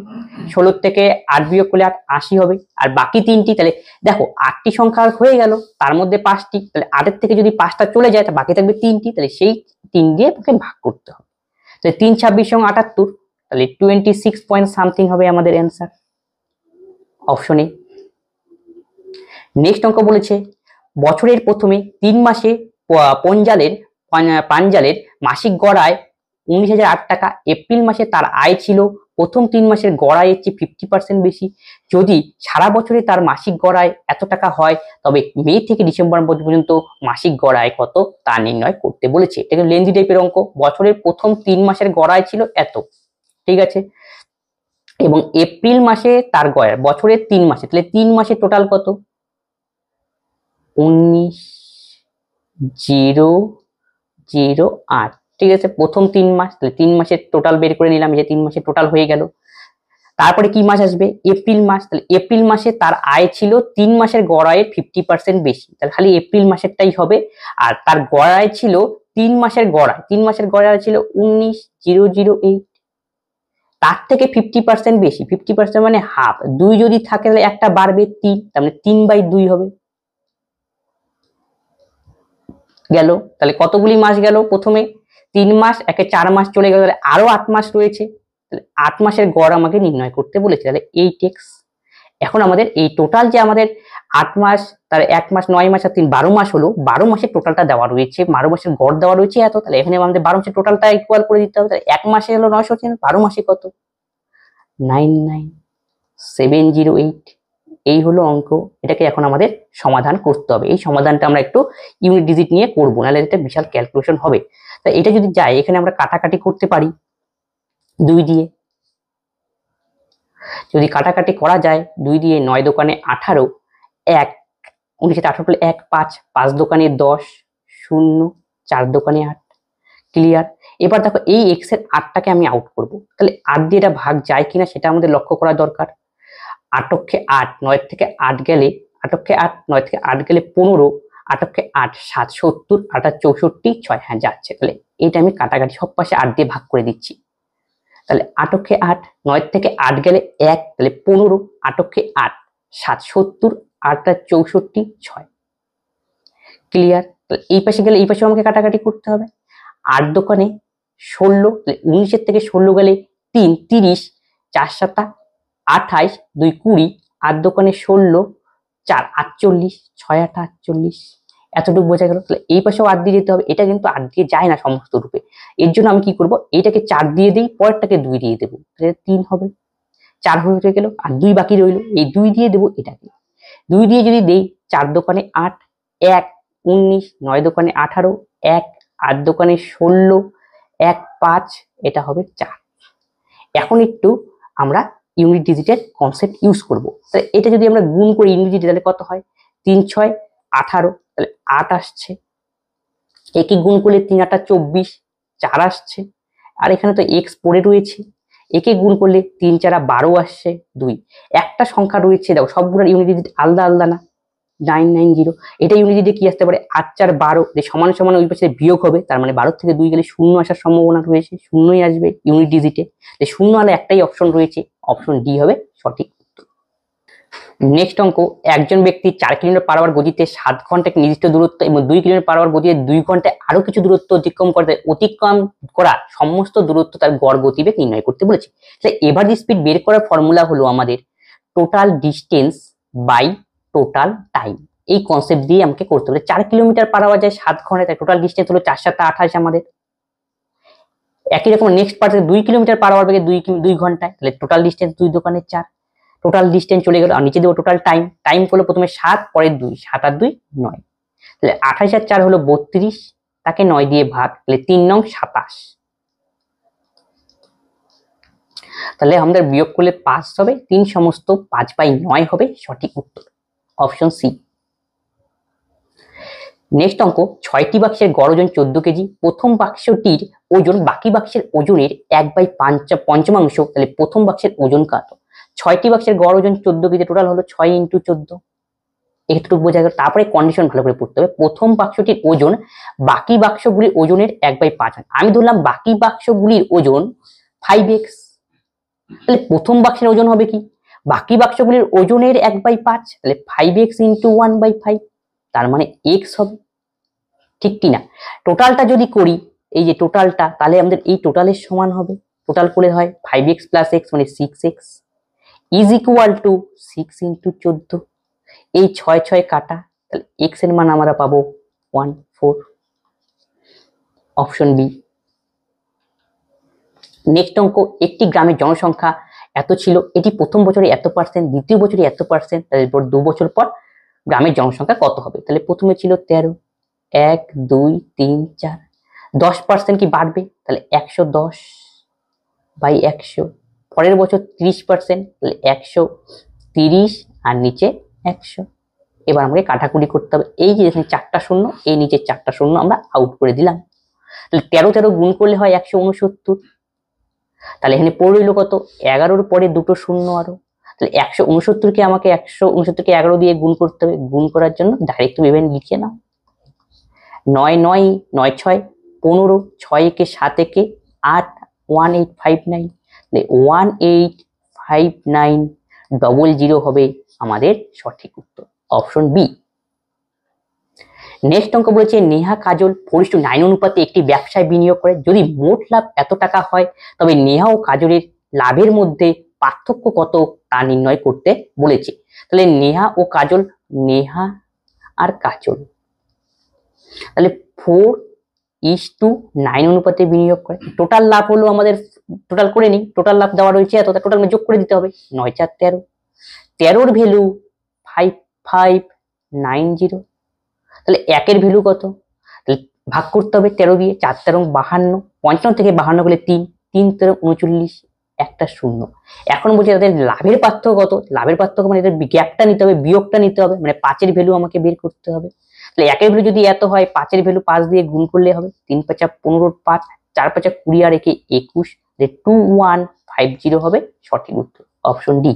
16 থেকে 8 বিয়োগ করলে 80 হবে। আর বাকি 3টি, তাহলে দেখো 8টি সংখ্যা হয়ে গেল, তার মধ্যে 5টি, তাহলে 8 থেকে যদি 5টা চলে যায়, তাহলে বাকি থাকবে 3টি, তাহলে সেই 3 দিয়ে তোকে ভাগ করতে হবে। তাহলে 3 26 × 78, তাহলে 26 পয়েন্ট সামথিং হবে আমাদের অ্যান্সার। Option A. নেক্সট অঙ্ক বলেছে, বছরের প্রথমে 3 মাসে পাঞ্জালের মাসিক গড় আয় 19,008 টাকা। এপ্রিল মাসে তার আয় ছিল প্রথম 3 মাসের গড় আয়ের চেয়ে 50% বেশি। যদি সারা বছরে তার মাসিক গড় আয় এত টাকা হয়, তবে মে থেকে ডিসেম্বর পর্যন্ত মাসিক গড় আয় কত তা নির্ণয় করতে বলেছে। এটা কিন্তু লেন্দি টাইপের অঙ্ক। বছরের প্রথম 3 মাসের গড় আয় ছিল এত, ঠিক আছে, এবং এপ্রিল মাসে তার গড় আয় বছরের 3 মাসে, তাহলে 3 মাসে টোটাল কত? 19,008, ঠিক আছে, প্রথম 3 মাস, তাহলে 3 মাসের টোটাল বের করে নিলাম, যে 3 মাসের টোটাল হয়ে গেল। তারপরে কি মাস আসবে? এপ্রিল মাস। তাহলে এপ্রিল মাসে তার আয় ছিল 3 মাসের গড় আয়ের 50% বেশি, তাহলে খালি এপ্রিল মাসেরটাই হবে। আর তার গড় আয় ছিল 3 মাসের গড় আয়, 3 মাসের গড় আয় ছিল 19,008, তার থেকে 50% বেশি, 50% মানে হাফ। 2 যদি থাকে তাহলে একটা বাড়বে 3, তার মানে 3/2 হবে। গেল, তাহলে কতগুলি মাস গেল? প্রথমে 3 মাস, একে 4 মাস চলে গেল, তাহলে আরো 8 মাস রয়েছে, তাহলে 8 মাসের গড় আমাকে নির্ণয় করতে বলেছে, তাহলে 8x। এখন আমাদের এই টোটাল যে আমাদের 8 মাস, তার 1 মাস 9 মাস আর 3 12 মাস হলো, 12 মাসের টোটালটা দেওয়া রয়েছে, 12 মাসের গড় দেওয়া রয়েছে এত, তাহলে এখানে আমাদের 12 মাসের টোটালটা ইকুয়াল করে দিতে হবে। তাহলে 1 মাসে হলো 900, 12 মাসে কত? 99708। এই হলো অঙ্ক। এটাকে এখন আমাদের সমাধান করতে হবে। এই সমাধানটা আমরা একটু ইউনিট ডিজিট নিয়ে করবো, নাহলে এটা বিশাল ক্যালকুলেশন হবে। তা এটা যদি যায়, এখানে আমরা কাটাকাটি করতে পারি 2 দিয়ে। যদি কাটাকাটি করা যায় 2 দিয়ে, 9 দোকানে 18, 1 1918 করলে 1 5, 5 দোকানে 10, 0 4 দোকানে 8। ক্লিয়ার? এবার দেখো এই x এর 8টাকে আমি আউট করব, তাহলে 8 দিয়ে এটা ভাগ যায় কিনা সেটা আমাদের লক্ষ্য করা দরকার। 8 অক্ষে 8, 9 থেকে 8 গেলে 8 অক্ষে 8, 9 থেকে 8 গেলে 15, 8 অক্ষে 8 7 70, 8 আর 64 6, হ্যাঁ যাচ্ছে। তাহলে এইটা আমি কাটাকাটি সব পাশে 8 দিয়ে ভাগ করে দিচ্ছি। তাহলে 8 অক্ষে 8, 9 থেকে 8 গেলে 1, তাহলে 15, 8 অক্ষে 8 7 70, 8 আর 64 6। ক্লিয়ার? তাহলে এই পাশে গেলে এই পাশে আমাকে কাটাকাটি করতে হবে। 8 দোকানে 16, তাহলে 19 থেকে 16 গেলে 3 30, 4 7 28, 2 20, 8 দোকানে 16, 4 48, 6 8 48। এতটুকু বোঝা গেল। তাহলে এই পাশেও 8 দিয়ে যেতে হবে, এটা কিন্তু 8 দিয়ে যায় না সমস্ত রূপে। এর জন্য আমি কি করব, এইটাকে 4 দিয়ে দিই, পরেরটাকে 2 দিয়ে দেবো, তাহলে 3 হবে। 4 হয়ে গেল, আর 2 বাকি রইল, এই 2 দিয়ে দেবো এটাকে। 2 দিয়ে যদি দেই, 4 দোকানে 8, 1 19, 9 দোকানে 18, 1 8 দোকানে 16, 1 5, এটা হবে 4। এখন একটু আমরা ইউনিট ডিজিটের কনসেপ্ট ইউজ করব। তাহলে এটা যদি আমরা গুণ করি ইউনিট ডিজিট তাহলে কত হয়, 3 6 18, তাহলে 8 আসছে। একে গুণ করলে 3 8 24, 4 আসছে। আর এখানে তো এক্স পড়ে রয়েছে, একে গুণ করলে 3 4 12 আসছে 2। একটা সংখ্যা রয়েছে, দেখো সবগুলোর ইউনিট ডিজিট আলাদা আলাদা না, 990। এটা ইউনিট ডিজিটে কি আসতে পারে, 8 4 12, যে সমান সমান ওই পাশে বিয়োগ হবে, তার মানে 12 থেকে 2 গেলে 0 আসার সম্ভাবনা রয়েছে, 0ই আসবে ইউনিট ডিজিটে। 0 হলে একটাই অপশন রয়েছে, অপশন ডি হবে সঠিক। নেক্সট অঙ্ক, একজন ব্যক্তি 4 কিলোমিটার পার আওয়ার গতিতে 7 ঘন্টায় নির্দিষ্ট দূরত্ব এবং 2 কিলোমিটার পার আওয়ার গতিতে 2 ঘন্টায় আরো কিছু দূরত্ব অতিক্রম করতে, অতিক্রম করা সমস্ত দূরত্ব তার গড় গতিবেগ নির্ণয় করতে বলেছে। তাহলে এভারেজ স্পিড বের করার ফর্মুলা হলো আমাদের total distance by total time. এই কনসেপ্ট দিয়ে আমাকে করতে হবে। 4 কিলোমিটার পার আওয়ার যায় 7 ঘন্টায়, তাই টোটাল ডিস্টেন্স হলো 4 7 28 আমাদের। একই রকম নেক্সট পার্টে 2 কিলোমিটার পার আওয়ার বেগে 2 ঘন্টায়, তাহলে টোটাল ডিস্টেন্স 2 দোকানে 4, টোটাল ডিস্টেন্স চলে গেল। আর নিচে দেবো টোটাল টাইম, টাইম করলো প্রথমে 7 পরে 2, 7 আর 2 9, তাহলে 28 আর 4 হলো 32, তাকে 9 দিয়ে ভাগ, তাহলে 3 9 27। তাহলে আমাদের বিয়োগ করলে 5 হবে, 3 সমস্ত 5/9 হবে সঠিক উত্তর, অপশন সি। নেক্সট অঙ্ক, 6টি বাক্সের গড় ওজন 14 কেজি, প্রথম বাক্সটির ওজন বাকি বাক্সের ওজনের 1/5, তাহলে প্রথম বাক্সের ওজন কত। 6টি বাক্সের গড় ওজন 14 কেজি, টোটাল হলো 6 × 14, এতটুকু বোঝা গেল। তারপরে কন্ডিশন ভালো করে পড়তে হবে, প্রথম বাক্সটির ওজন বাকি বাক্সগুলির ওজনের 1/5। আমি ধরলাম বাকি বাক্সগুলির ওজন 5x, তাহলে প্রথম বাক্সের ওজন হবে কি, বাকি বাক্সগুলির ওজনের 1/5, তাহলে 5x × 1/5, তার মানে x হবে, ঠিক কি না। টোটালটা যদি করি, এই যে টোটালটা, তাহলে আমাদের এই টোটালের সমান হবে, টোটাল করলে হয় 5x + x মানে 6x ইজ ইকুয়াল টু 6 × 14। এই 6 6 কাটা, তাহলে x এর মান আমরা পাবো 14, অপশন বি। নেক্সট অঙ্ক, একটি গ্রামের জনসংখ্যা এত ছিল, এটি প্রথম বছরে এত %, দ্বিতীয় বছরে এত %, তারপর 2 বছর পর গ্রামের জনসংখ্যা কত হবে। তাহলে প্রথমে ছিল 13, 1 2 3 4, 10% কি বাড়বে, তাহলে 110/100, পরের বছর 30%, তাহলে 130 আর নিচে 100। এবার আমাকে কাটাকুটি করতে হবে, এই যে এখানে 4টা শূন্য, এই নিচে 4টা শূন্য আমরা আউট করে দিলাম। তাহলে 13 13 গুণ করলে হয় 169, তাহলে এখানে পড়ে রইল কত, 11-র পরে 2টো শূন্য আরো, তাহলে 169কে আমাকে 169কে 11 দিয়ে গুণ করতে হবে। গুণ করার জন্য ডাইরেক্ট তুমি এভাবে লিখে নাও, 9 9 9 6 15, 6 একে 7 একে 8, 1859, তাহলে 185900 হবে আমাদের সঠিক উত্তর, অপশন বি। নেক্সট অঙ্ক বলেছে, নেহা কাজল 4:9 অনুপাতে একটি ব্যবসায় বিনিয়োগ করে, যদি মোট লাভ এত টাকা হয় তবে নেহা ও কাজলের লাভের মধ্যে পার্থক্য কত তা নির্ণয় করতে বলেছে। তাহলে নেহা ও কাজল, নেহা আর কাজল, তাহলে 4:9 অনুপাতে বিনিয়োগ করে। টোটাল লাভ হলো আমাদের, টোটাল করে নিই, টোটাল লাভ দেওয়া রয়েছে এত, টোটাল যোগ করে দিতে হবে, 9 4 13, 13-র ভ্যালু 5590, তাহলে 1-এর ভ্যালু কত, তাহলে ভাগ করতে হবে 13 দিয়ে, 4 13 52, 55 থেকে 52 গেলে 3 3 13 39, একটা শূন্য। এখন বলছি তাদের লাভের পার্থক্য কত, লাভের পার্থক্য মানে এদের গ্যাপটা নিতে হবে, বিয়োগটা নিতে হবে, মানে 5-এর ভ্যালু আমাকে বের করতে হবে। তাহলে 1-এর ভ্যালু যদি এত হয়, 5-এর ভ্যালু 5 দিয়ে গুণ করলে হবে, 3 5 15 5, 4 5 20 আর 1 21, 2150 হবে সঠিক উত্তর, অপশন ডি।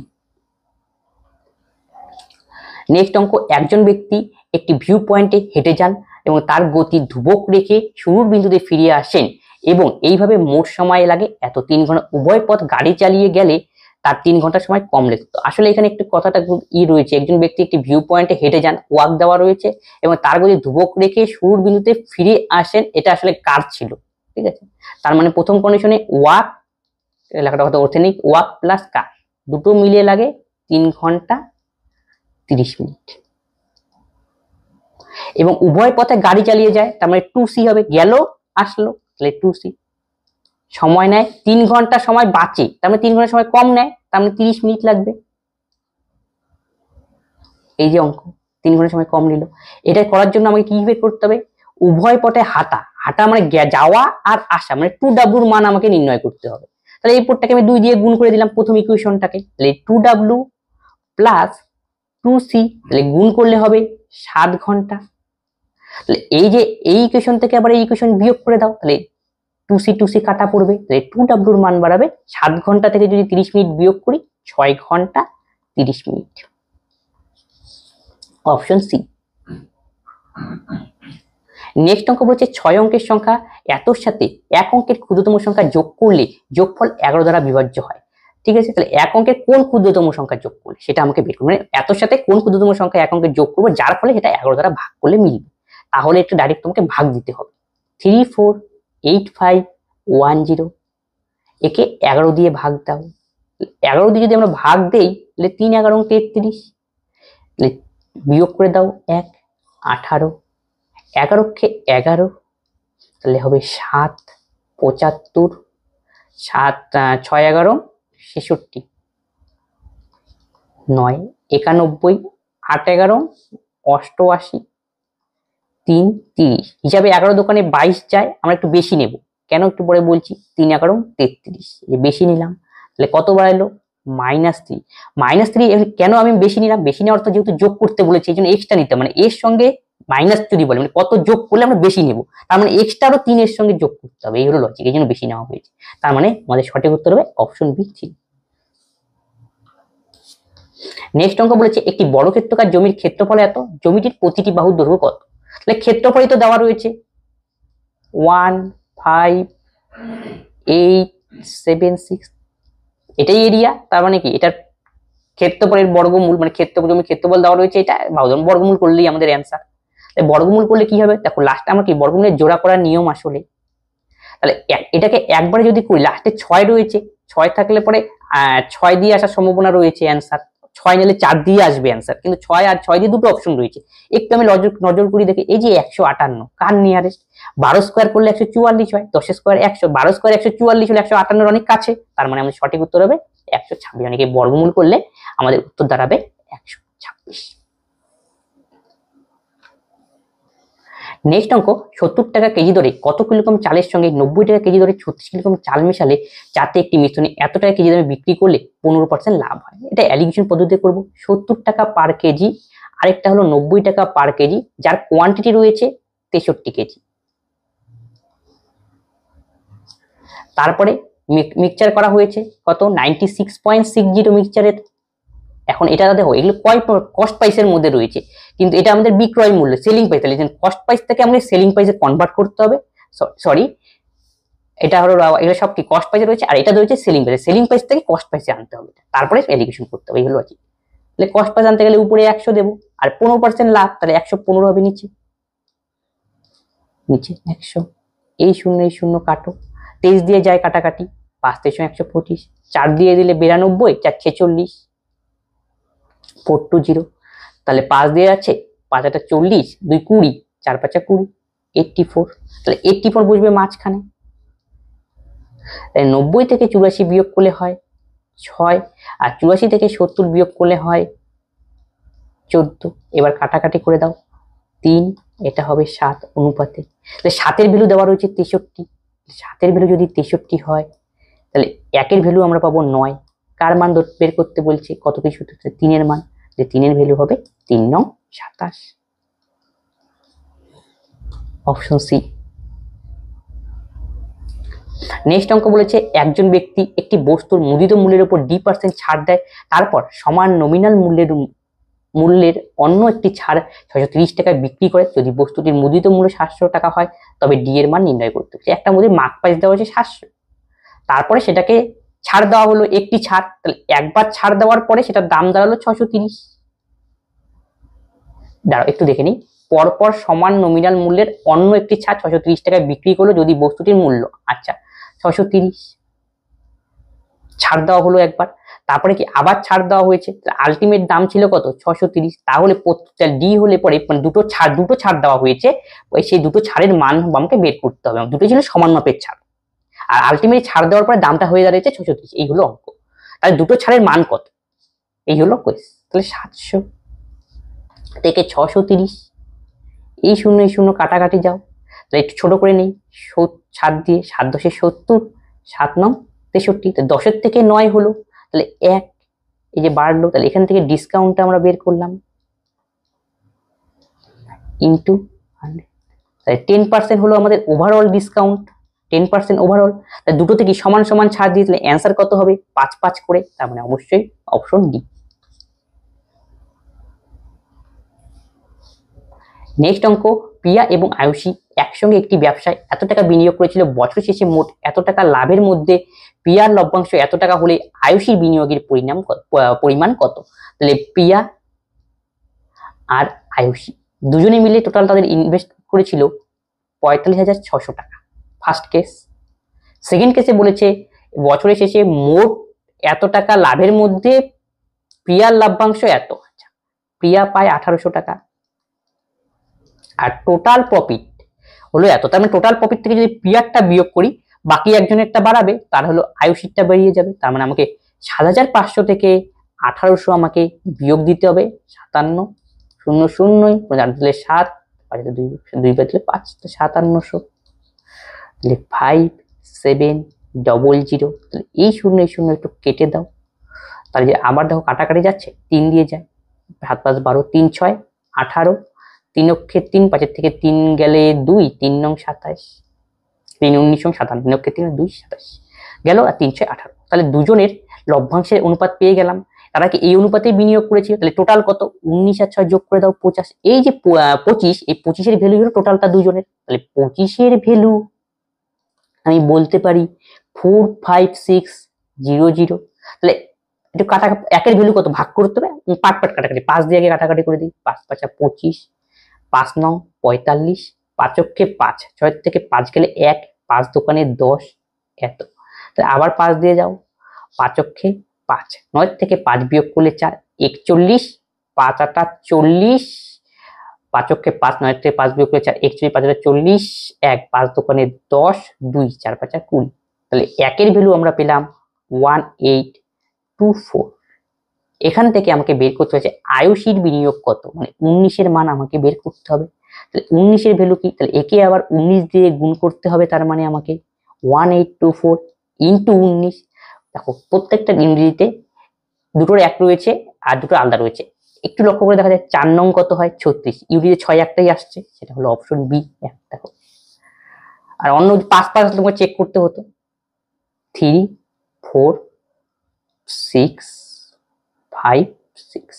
নেক্সট অঙ্ক, একজন ব্যক্তি একটি ভিউ পয়েন্টে হেঁটে যান এবং তার গতি ধ্রুবক রেখে শুরুর বিন্দুতে ফিরে আসেন এবং এইভাবে মোট সময় লাগে এত 3 ঘন্টা। উভয় পথ গাড়ি চালিয়ে গেলে তার 3 ঘন্টা সময় কম লাগতো। আসলে এখানে একটু কথাটা রয়েছে, একজন ব্যক্তি একটি ভিউ পয়েন্টে হেঁটে যান, ওয়াক দেওয়া রয়েছে এবং তার গতি ধ্রুবক রেখে শুরুর বিন্দুতে ফিরে আসেন, এটা আসলে কার ছিল, ঠিক আছে। তার মানে প্রথম কন্ডিশনে ওয়াক, লেখাটা কথা অর্থে নেই, ওয়াক প্লাস কার দুটো মিলিয়ে লাগে 3 ঘন্টা 30 মিনিট এবং উভয় পথে গাড়ি চালিয়ে যায়, তার মানে 2c হবে, গেল আসলো, তাহলে 2c। সময় নেয় 3 ঘন্টা, সময় বাঁচে, তার মানে 3 ঘন্টা সময় কম নেয়, তার মানে 30 মিনিট লাগবে। এই যে অঙ্ক, 3 ঘন্টা সময় কম নিল। এটা করার জন্য আমাকে কি বের করতে হবে, উভয় পথে হাঁটা, হাঁটা মানে যাওয়া আর আসা, মানে 2w মান আমাকে নির্ণয় করতে হবে। তাহলে এই পদটাকে আমি 2 দিয়ে গুণ করে দিলাম প্রথম ইকুয়েশনটাকে, তাহলে 2w প্লাস 2c, তাহলে গুণ করলে হবে 7 ঘন্টা। তাহলে এই যে এই ইকুয়েশন থেকে আবার এই ইকুয়েশন বিয়োগ করে দাও, তাহলে 2c কাটা পড়বে, তাহলে 2w এর মান বাড়াবে 7 ঘন্টা থেকে যদি 30 মিনিট বিয়োগ করি 6 ঘন্টা 30 মিনিট। Option C. নেক্সট অঙ্ক বলছে 6 অঙ্কের সংখ্যা এতর সাথে 1 অঙ্কের ক্ষুদ্রতম সংখ্যা যোগ করলে যোগফল 11 দ্বারা বিভাজ্য হয়। ঠিক আছে, তাহলে 1 অঙ্কের কোন ক্ষুদ্রতম সংখ্যা যোগ করলে সেটা আমাকে বের করতে হবে, মানে এতর সাথে কোন ক্ষুদ্রতম সংখ্যা 1 অঙ্কের যোগ করবো যার ফলে সেটা 11 দ্বারা ভাগ করলে মিলবে। তাহলে একটু ডাইরেক্ট তোমাকে ভাগ দিতে হবে। 348510, একে 11 দিয়ে ভাগ দাও। 11 দিয়ে যদি আমরা ভাগ দেই তাহলে 3 11 33, বিয়োগ করে দাও 1 18, 11 কে 11, তাহলে হবে 7 75, 7 6 11 66, 9 91, 8 11 88, 3 30, হিসাবে 11 দোকানে 22 যায়, আমরা একটু বেশি নেব কেন একটু পরে বলছি। 3 11 33, বেশি নিলাম, তাহলে কত বাড়ালো -3। -3 কেন আমি বেশি নিলাম, বেশি নেওয়ার অর্থ যেহেতু যোগ করতে বলেছি এই জন্য এক্সট্রা নিতে, মানে এর সঙ্গে মাইনাস যদি বলে মানে কত যোগ করলে আমরা বেশি নেব, তার মানে এক্সট্রা আরো 3 এর সঙ্গে যোগ করতে হবে, এই হলো লজিক, এই জন্য বেশি নেওয়া হয়েছে। তার মানে আমাদের সঠিক উত্তর হবে অপশন বি 3। নেক্সট অঙ্ক বলেছে একটি বর্গক্ষেত্রাকার জমির ক্ষেত্রফল এত, জমিটির প্রতিটি বাহুর দৈর্ঘ্য কত। তাহলে ক্ষেত্রফলই তো দেওয়া রয়েছে 1 5 8 7 6, এটাই এরিয়া, তার মানে কি এটার ক্ষেত্রফলের বর্গমূল, মানে জমির ক্ষেত্রফল দেওয়া রয়েছে এটা, বর্গমূল করলেই আমাদের অ্যান্সার। তাহলে বর্গমূল করলে কি হবে দেখো, লাস্টে আমরা কি বর্গমূলের জোড়া করার নিয়ম আসলে, তাহলে এটাকে একবারে যদি করি লাস্টে 6 রয়েছে, 6 থাকলে পরে 6 দিয়ে আসার সম্ভাবনা রয়েছে অ্যান্সার, 6 নিলে 4 দিয়ে আসবে অ্যান্সার, কিন্তু 6 আর 6 দিয়ে দুটো অপশন রয়েছে। একটু আমি নজর করি দেখি, এই যে 158 কার নিয়ারেস্ট, 12 স্কয়ার করলে 144 হয়, 10 স্কয়ার 100, 12 স্কয়ার 144 হলে 158 অনেক কাছে, তার মানে আমাদের সঠিক উত্তর হবে 126, অনেকে বর্গমূল করলে আমাদের উত্তর দাঁড়াবে 126। নেক্সট অঙ্ক 70 টাকা কেজি দরে কত কিলোগ্রাম চালের সঙ্গে 90 টাকা কেজি দরে 36 কিলোগ্রাম চাল মেশালে যাতে একটি মিশ্রণে এত টাকা কেজি দামে বিক্রি করলে 15% লাভ হয়। এটা অ্যালিগেশন পদ্ধতিতে করব। 70 টাকা পার কেজি, আরেকটা হলো 90 টাকা পার কেজি, যার কোয়ান্টিটি রয়েছে 63 কেজি। তারপরে মিক্সচার করা হয়েছে কত 96.60 মিক্সচারের। এখন এটা দেখো এগুলো কস্ট প্রাইসের মধ্যে রয়েছে, কিন্তু এটা আমাদের বিক্রয় মূল্য সেলিং প্রাইস, তাহলে কস্ট প্রাইস থেকে আমাদের সেলিং প্রাইসে কনভার্ট করতে হবে। সরি, এটা হলো এগুলো সব কি কস্ট প্রাইসে রয়েছে, আর এটা রয়েছে সেলিং প্রাইস, সেলিং প্রাইস থেকে কস্ট প্রাইসে আনতে হবে, তারপরে এলিগেশন করতে হবে, এগুলো আছে। তাহলে কস্ট প্রাইস আনতে গেলে উপরে 100 দেবো, আর 15% লাভ, তাহলে 115 হবে নিচে 100, এই শূন্য কাটো, 23 দিয়ে যায় কাটাকাটি, 5 3 125, 4 দিয়ে দিলে 92, 4 46, 420, তাহলে 5 দিয়ে যাচ্ছে, 5 8 40, 2 20, 4 5 20, 84, তাহলে 84 বসবে মাঝখানে। তাই 90 থেকে 84 বিয়োগ করলে হয় 6, আর 84 থেকে 70 বিয়োগ করলে হয় 14। এবার কাটাকাটি করে দাও, 3, এটা হবে 7 অনুপাতে, তাহলে 7 এর ভ্যালু দেওয়া রয়েছে 63, 7 এর ভ্যালু যদি 63 হয় তাহলে 1 এর ভ্যালু আমরা পাবো 9, কার মান বের করতে বলছে, কত কি সূত্র, 3 এর মান, যে 3 এর ভ্যালু হবে 3 9 27, অপশন সি। নেক্সট অঙ্ক বলেছে একজন ব্যক্তি একটি বস্তুর মুদ্রিত মূল্যের উপর d% ছাড় দেয়, তারপর সমান নমিনাল মূল্যের অন্য একটি ছাড় 630 টাকায় বিক্রি করে, যদি বস্তুটির মুদ্রিত মূল্য 700 টাকা হয় তবে ডি এর মান নির্ণয় করতে হবে। একটা মুদ্রার মার্ক প্রাইস দেওয়া হয়েছে 700, তারপরে সেটাকে ছাড় দেওয়া হলো একটি ছাড়, তাহলে একবার ছাড় দেওয়ার পরে সেটার দাম দাঁড়ালো 630। দাঁড়াও একটু দেখে নিই, পরপর সমান নমিনাল মূল্যের অন্য একটি ছাড় 630 টাকায় বিক্রি করলো যদি বস্তুটির মূল্য, আচ্ছা 630 ছাড় দেওয়া হলো একবার, তারপরে কি আবার ছাড় দেওয়া হয়েছে, আলটিমেট দাম ছিল কত 630, তাহলে ডি হলে পরে মানে দুটো ছাড় দেওয়া হয়েছে, সেই দুটো ছাড়ের মান আমাকে বের করতে হবে, দুটো ছিল সমান মাপের ছাড়, আর আলটিমেট ছাড় দেওয়ার পরে দামটা হয়ে দাঁড়িয়েছে 630, এই হলো অঙ্ক। তাহলে দুটো ছাড়ের মান কত, এই হলো কোয়েস, তাহলে 700 থেকে 630, এই শূন্য কাটাকাটি যাও, তাহলে একটু ছোট করে নেই, 7 দিয়ে 7 10 70, 7 9 63, তো 10 থেকে 9 হলো, তাহলে 1, এই যে বাড়লো, তাহলে এখান থেকে ডিসকাউন্টটা আমরা বের করলাম ইন্টু 100, তাহলে 10% হলো আমাদের ওভারঅল ডিসকাউন্ট, 10% ওভারঅল। তাহলে দুটো থেকে সমান সমান ছাড় দিয়ে তাহলে অ্যান্সার কত হবে? 5 5 করে, তার মানে অবশ্যই অপশন ডি। নেক্সট অঙ্ক, প্রিয়া এবং আয়ুষী একসঙ্গে একটি ব্যবসায় এত টাকা বিনিয়োগ করেছিল, বছর শেষে মোট এত টাকা লাভের মধ্যে প্রিয়ার লভ্যাংশ এত টাকা হলে আয়ুষীর বিনিয়োগের পরিমাণ কত? তাহলে প্রিয়া আর আয়ুষী দুজনে মিলে টোটাল তাদের ইনভেস্ট করেছিল 45,600 টাকা, ফার্স্ট কেস। সেকেন্ড কেসে বলেছে বছরের শেষে মোট এত টাকা লাভের মধ্যে প্রিয়ার লভ্যাংশ এত, আচ্ছা প্রিয়া পায় 1800 টাকা আর টোটাল প্রফিট হলো এত, তার মানে টোটাল প্রফিট থেকে যদি প্রিয়ারটা বিয়োগ করি বাকি একজনেরটা বাড়াবে, তার হলো আয়ুষীরটা বেরিয়ে যাবে, তার মানে আমাকে 7,500 থেকে 1800 আমাকে বিয়োগ দিতে হবে, 57 শূন্য শূন্যই 7, 2 বাজলে 5, 5700, তাহলে 5700, তাহলে এই শূন্য একটু কেটে দাও, তাহলে যে আবার দেখো কাটাকাটি যাচ্ছে, 3 দিয়ে যায়, 7 5 12, 3 6 18, 3 অক্ষে 3, 5 থেকে 3 গেলে 2, 3 9 27, 3 19 57, 3 অক্ষে 3 2 27 গেল, আর 3 6 18, তাহলে দুজনের লভ্যাংশের অনুপাত পেয়ে গেলাম। তারা কি এই অনুপাতে বিনিয়োগ করেছিল, তাহলে টোটাল কত? 19 আর 6 যোগ করে দাও 50, এই যে 25, এই 25 এর ভ্যালু হলো টোটালটা দুজনের, তাহলে 25 এর ভ্যালু আমি বলতে পারি 45600। তাহলে একটু কাটা, একের ভ্যালু কত ভাগ করতে হবে, পাট কাটাকাটি, 5 দিয়ে আগে কাটাকাটি করে দিই, 5 5 25, 5 9 45, 5 অক্ষে 5, 6 থেকে 5 গেলে 1, 5 দোকানে 10 এত, তাহলে আবার 5 দিয়ে যাও, 5 অক্ষে 5, 9 থেকে 5 বিয়োগ করলে 4, 41, 5 8 40, 5 অক্ষে 5, 9 থেকে 5 বিয়োগ করলে 4, 41, 5 40, 1, 5 দোকানে 10, 2, 4 5 20, তাহলে একের ভ্যালু আমরা পেলাম 1824। এখান থেকে আমাকে বের করতে হচ্ছে আয়ুষীর বিনিয়োগ কত, মানে 19 এর মান আমাকে বের করতে হবে। তাহলে 19 এর ভ্যালু কি, তাহলে একে আবার 19 দিয়ে গুণ করতে হবে, তার মানে আমাকে 1824 ইন্টু 19। দেখো প্রত্যেকটা ইংরেজিতে দুটোর এক রয়েছে আর দুটো আলাদা রয়েছে, একটু লক্ষ্য করে দেখা যায় 4 নং কত হয় 36, ইউরিতে 6 একটাই আসছে, সেটা হলো অপশন বি। দেখো আর অন্য 5 5 তোমাকে চেক করতে হতো, 3 4 6 5 6।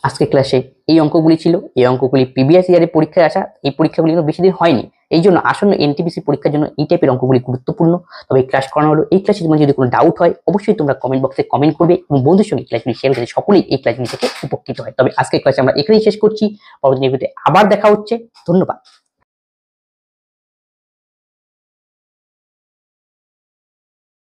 আজকে ক্লাসে এই অঙ্কগুলি ছিল, এই অঙ্কগুলি প্রিভিয়াস ইয়ারের পরীক্ষায় আসা, এই পরীক্ষাগুলি বেশি দিন হয়নি, এই জন্য আসন্ন এনটিপিসি পরীক্ষার জন্য এই টাইপের অঙ্কগুলি গুরুত্বপূর্ণ। তবে এই ক্লাস করানো হলো, এই ক্লাসে তোমার যদি কোনো ডাউট হয় অবশ্যই তোমরা কমেন্ট বক্সে কমেন্ট করবে এবং বন্ধুদের সঙ্গে ক্লাসগুলি শেয়ার করে সকলেই এই ক্লাসগুলি থেকে উপকৃত হয়। তবে আজকে ক্লাসে আমরা এখানেই শেষ করছি, পরবর্তী ভিডিওতে আবার দেখা হচ্ছে, ধন্যবাদ।